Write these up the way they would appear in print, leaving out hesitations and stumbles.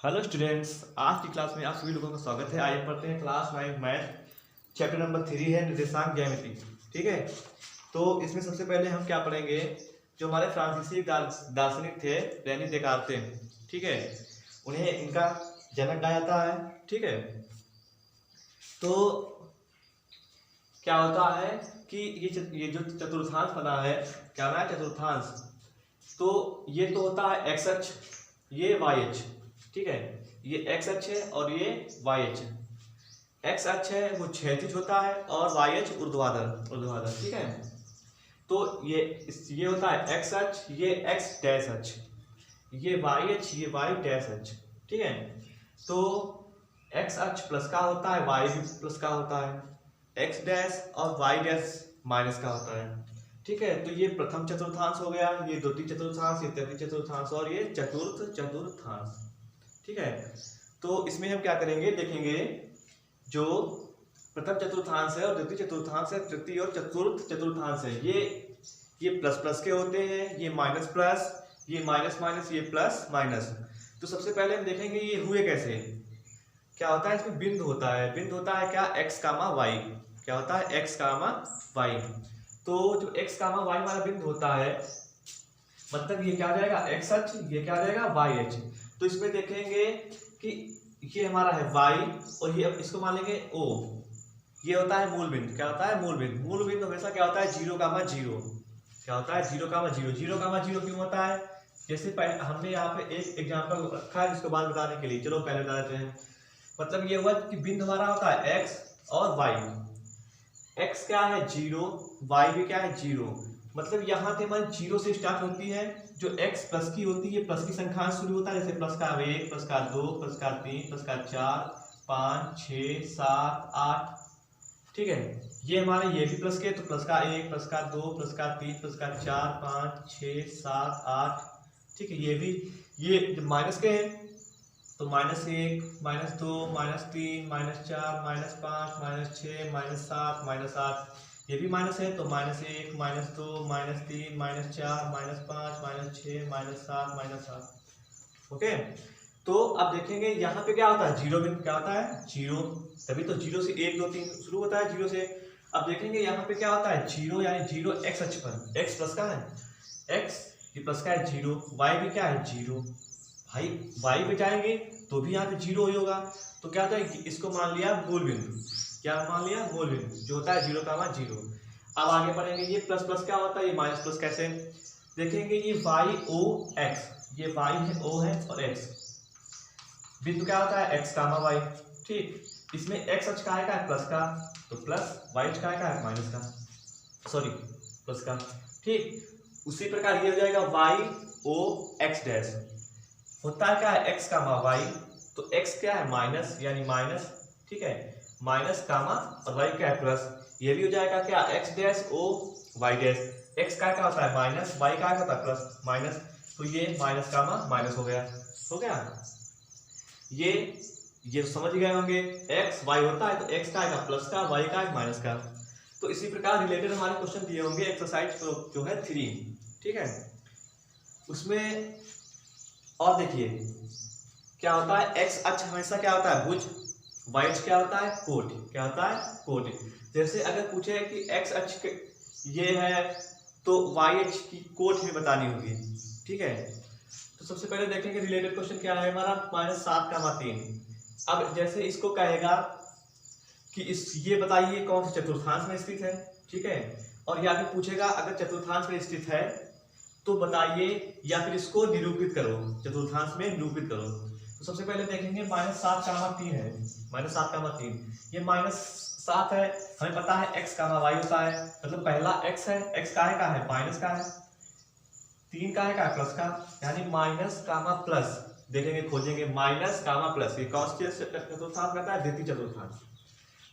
Hello students, आज की class में आप सभी लोगों का स्वागत है। आइए पढ़ते हैं क्लास 9 मैथ चैप्टर नंबर 3 है निर्देशांक ज्यामिति। ठीक है, तो इसमें सबसे पहले हम क्या पढ़ेंगे, जो हमारे फ्रांसीसी दार्शनिक थे रेने देकार्ते। ठीक है, उन्हें इनका जनक कहा जाता है। ठीक है, तो क्या होता है कि ये जो चतुर्थांश बना है, क्या बना है चतुर्थांश, तो ये तो होता है एक्स अक्ष, ये वाई अक्ष। ठीक है, ये एक्स अक्ष है और ये वाई अक्ष। एक्स अक्ष है वो क्षैतिज होता है और वाई अक्ष ऊर्ध्वाधर ऊर्ध्वाधर। ठीक है, तो ये होता है एक्स अक्ष, ये एक्स डैश अक्ष, ये वाई अक्ष, ये वाई डैश अक्ष। ठीक है, तो एक्स अक्ष प्लस का होता है, वाई भी प्लस का होता है, एक्स डैश और वाई डैश माइनस का होता है। ठीक है, तो ये प्रथम चतुर्थांश हो गया, ये द्वितीय चतुर्थांश, ये तृतीय चतुर्थांश और ये चतुर्थ चतुर्थांश। ठीक है, तो इसमें हम क्या करेंगे, देखेंगे जो प्रथम चतुर्थांश है और द्वितीय चतुर्थांश है, तृतीय और चतुर्थ चतुर्थांश है, ये प्लस प्लस के होते हैं, ये माइनस प्लस, ये माइनस माइनस, ये प्लस माइनस। तो सबसे पहले हम देखेंगे ये हुए कैसे। क्या होता है, इसमें बिंदु होता है, बिंदु होता है क्या, एक्स कामा वाई। क्या होता है, एक्स कामा वाई। तो जो एक्स कामा वाई वाला बिंदु होता है, मतलब ये क्या जाएगा एक्स अक्ष, ये क्या जाएगा वाई अक्ष। तो इसमें देखेंगे कि ये हमारा है वाई और ये इसको मान लेंगे ओ, ये होता है मूल बिंदु। क्या होता है, मूल बिंदु। मूल बिंदु हमेशा क्या होता है, 0,0। क्या होता है, 0,0। 0,0 क्यों होता है, जैसे हमने यहाँ पे एक एग्जांपल रखा है जिसको बाद बताने के लिए, चलो पहले बता देते हैं। मतलब ये हुआ कि बिंदु हमारा होता है एक्स और वाई। एक्स क्या है 0, वाई भी क्या है 0। मतलब यहाँ से हमारी 0 से स्टार्ट होती है, जो x प्लस की होती है, प्लस की संख्या शुरू होता है, जैसे प्लस का 1, प्लस का 2, प्लस का 3, प्लस का 4, 5, 6, 7, 8। ठीक है, ये हमारे ये भी प्लस के, तो प्लस का 1, प्लस का 2, प्लस का 3, प्लस का 4, 5, 6, 7, 8। ठीक है, ये भी, ये माइनस के हैं तो -1, -2, -3, -4, -5, -6, -7, -8। ये भी माइनस है तो -1, -2, -3, -4, -5, -6, -7, -8। ओके, तो अब देखेंगे यहाँ पे क्या होता है, जीरो बिंदु। क्या होता है, जीरो। तभी तो 0 से 1 2 3 शुरू होता है 0 से। अब देखेंगे यहाँ पे क्या होता है, 0 यानी 0 एक्स अक्ष पर, एक्स प्लस का है, एक्स ये प्लस का है 0, वाई भी क्या है 0। भाई वाई पे जाएंगे तो भी यहाँ पे 0 ही होगा। तो क्या होता है, इसको मान लिया मूल बिंदु। क्या मान लिया, मूल बिंदु, जो होता है 0,0। अब आगे बढ़ेंगे, ये प्लस प्लस क्या होता है, ये माइनस प्लस कैसे देखेंगे, ये वाई ओ एक्स, ये वाई है ओ है और एक्स। बिंदु क्या होता है एक्स कामा वाई। ठीक, इसमें एक्स अक्ष का है प्लस का, तो प्लस, वाई अक्ष का है माइनस का, सॉरी प्लस का। ठीक, उसी प्रकार ये हो जाएगा वाई ओ एक्स डैश। होता है क्या है एक्स कामा वाई, तो एक्स क्या है माइनस यानी माइनस। ठीक है, माइनस कामा और वाई क्या है प्लस, ये भी हो जाएगा क्या X dash O Y dash. X का क्या होता है माइनस, वाई का होता है प्लस माइनस, तो ये माइनस कामा माइनस हो गया। हो गया, ये समझ गए होंगे, एक्स वाई होता है तो एक्स का आएगा प्लस का, वाई का माइनस का। तो इसी प्रकार रिलेटेड हमारे क्वेश्चन दिए होंगे एक्सरसाइज जो है 3। ठीक है, उसमें और देखिए क्या होता है, एक्स अक्ष हमेशा क्या होता है भुज, वाई अक्ष क्या होता है कोट। क्या होता है कोट। जैसे अगर पूछे कि एक्स अक्ष ये है तो वाई अक्ष की कोट में बतानी होगी। ठीक है, तो सबसे पहले देखेंगे रिलेटेड क्वेश्चन क्या है हमारा, -7,3। अब जैसे इसको कहेगा कि ये बताइए कौन से चतुर्थांश में स्थित है। ठीक है, और या फिर पूछेगा अगर चतुर्थांश में स्थित है तो बताइए, या फिर इसको निरूपित करो, चतुर्थांश में निरूपित करो। तो सबसे पहले देखेंगे -7,3 है, -7,3। ये -7 है, हमें पता है x कामा y होता है, मतलब पहला x है, x का है माइनस का है, 3 का है प्लस का, यानी माइनस कामा प्लस। देखेंगे खोजेंगे माइनस कामा प्लस, ये कौन से चतुर्थांश कहता है, द्वितीय चतुर्थांश।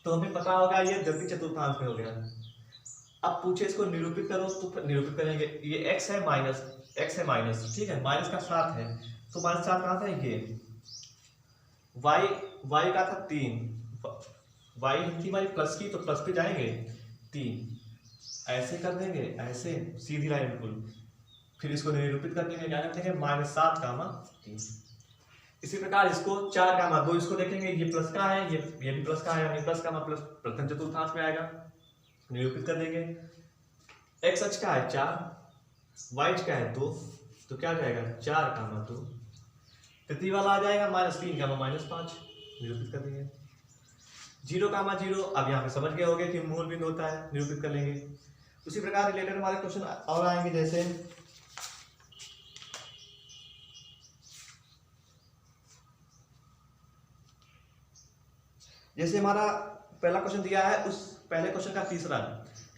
तो हमें पता होगा ये द्वितीय चतुर्थांश में हो गया। अब पूछे इसको निरूपित करो तो निरूपित करेंगे, ये x है माइनस, x है माइनस। ठीक है, माइनस का 7 है तो -7 कहाँ था, ये y का था 3, y थी हमारी प्लस की तो प्लस पे जाएंगे 3, ऐसे कर देंगे, ऐसे सीधी लाइन बिल्कुल। फिर इसको निरूपित कर देंगे, क्या कर देंगे -7,3। इसी प्रकार इसको 4, 2 इसको देखेंगे, ये प्लस का है, ये भी प्लस का है, यानी प्लस का प्लस प्रथम चतुर्थांश में आएगा, निरूपित कर देंगे। एक्स अक्ष का है 4, वाई अक्ष का है 2, तो क्या जाएगा 4, 2। तृतीय वाला आ जाएगा -3, -5, निरूपित कर देंगे। 0, 0, अब यहाँ पे समझ गए होंगे कि मूल बिंदु होता है, निरूपित कर लेंगे। उसी प्रकार रिलेटेड हमारे क्वेश्चन और आएंगे, जैसे हमारा पहला क्वेश्चन दिया है, उस पहले क्वेश्चन का तीसरा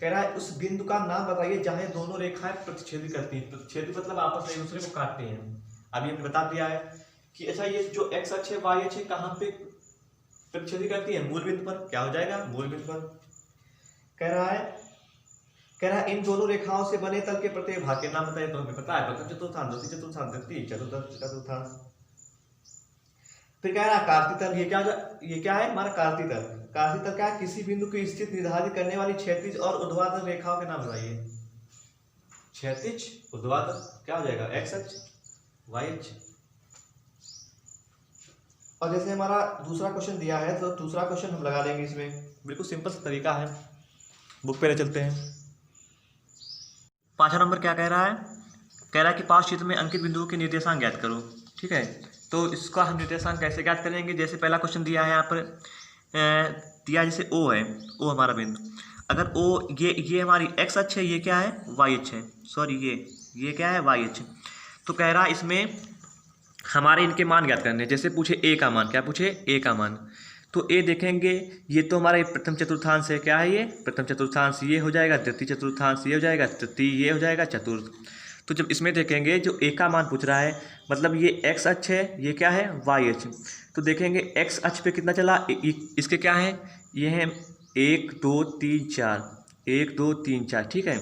कह रहा है उस बिंदु का नाम बताइए जहां दोनों रेखाएं प्रतिच्छेद करती हैं। प्रतिच्छेद मतलब आपस में एक दूसरे को काटते हैं। अभी हमने बता दिया है कि अच्छा ये जो एक्स अक्ष है वाई अक्ष है कहाँ पे प्रतिच्छेद करती है, मूल बिंदु पर। क्या हो जाएगा, मूल बिंदु पर। कह रहा है इन दोनों रेखाओं से बने तल के प्रत्येक भाग के नाम बताइए। तो हमें पता है प्रथम चतुर्थांश, द्वितीय चतुर्थांश, तृतीय चतुर्थांश। फिर कह रहा है कार्तीय तल, ये क्या है हमारा कार्तीय तल। कार्तीय तल क्या है, किसी बिंदु की स्थिति निर्धारित करने वाली क्षैतिज और ऊर्ध्वाधर रेखाओं के नाम बताइए। क्षैतिज, ऊर्ध्वाधर, क्या हो जाएगा एक्स अक्ष, वाई अक्ष। और जैसे हमारा दूसरा क्वेश्चन दिया है तो दूसरा क्वेश्चन हम लगा लेंगे इसमें, बिल्कुल सिंपल सा तरीका है। बुक पे ले चलते हैं। 5वां नंबर क्या कह रहा है, कह रहा है कि पास चित्र में अंकित बिंदुओं के निर्देशांक ज्ञात करो। ठीक है, तो इसका हम निर्देशांक कैसे ज्ञात करेंगे। जैसे पहला क्वेश्चन दिया है यहाँ पर दिया जैसे ओ है, ओ हमारा बिंदु, अगर ओ ये हमारी एक्स अक्ष है, ये क्या है वाई अक्ष है, सॉरी ये क्या है वाई अक्ष। तो कह रहा है इसमें हमारे इनके मान ज्ञात करने। जैसे पूछे ए का मान, क्या पूछे ए का मान, तो ए देखेंगे ये तो हमारा प्रथम चतुर्थांश है। क्या है ये प्रथम चतुर्थांश, ये हो जाएगा द्वितीय चतुर्थांश, ये हो जाएगा तृतीय, ये हो जाएगा चतुर्थ। तो जब इसमें देखेंगे जो ए का मान पूछ रहा है, मतलब ये एक्स अक्ष है, ये क्या है वाई अक्ष। तो देखेंगे एक्स अक्ष पे कितना चला, इसके क्या है, ये है 1 2 3 4, 1 2 3 4। ठीक है,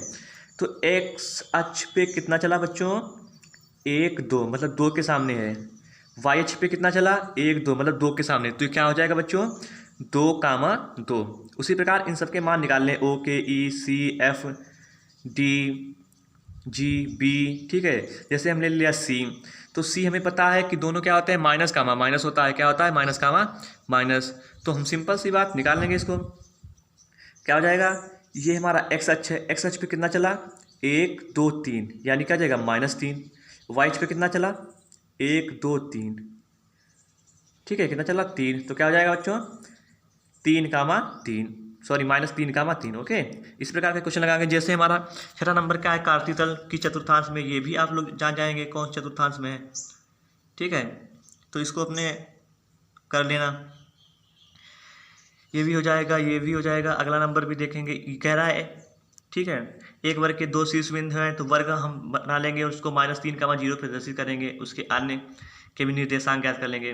तो एक्स अक्ष पे कितना चला बच्चों, 1 2, मतलब 2 के सामने है। वाई अक्ष पे कितना चला, 1 2, मतलब 2 के सामने। तो क्या हो जाएगा बच्चों 2, 2। उसी प्रकार इन सबके मान निकाल लें, o k e c f d g b. ठीक है, जैसे हमने लिया सी, तो सी हमें पता है कि दोनों क्या होते हैं माइनस कामा माइनस होता है। क्या होता है माइनस कामा माइनस। तो हम सिंपल सी बात निकाल लेंगे इसको। क्या हो जाएगा, ये हमारा एक्स अक्ष है, एक्स अक्ष पे कितना चला 1 2 3, यानी क्या जाएगा -3। वाई अक्ष पे कितना चला 1 2 3। ठीक है, कितना चला 3। तो क्या हो जाएगा बच्चों 3, सॉरी -3, ओके। इस प्रकार के क्वेश्चन लगाएंगे। जैसे हमारा 6वां नंबर क्या है, कार्तीय तल की चतुर्थांश में, ये भी आप लोग जान जाएंगे कौन चतुर्थांश में है। ठीक है, तो इसको अपने कर लेना, ये भी हो जाएगा, ये भी हो जाएगा। अगला नंबर भी देखेंगे, ये कह रहा है ठीक है, एक वर्ग के 2 शीर्ष बिंदु हैं, तो वर्ग हम बना लेंगे, उसको -3, 0 प्रदर्शित करेंगे, उसके अन्य के भी निर्देशांक ज्ञात कर लेंगे।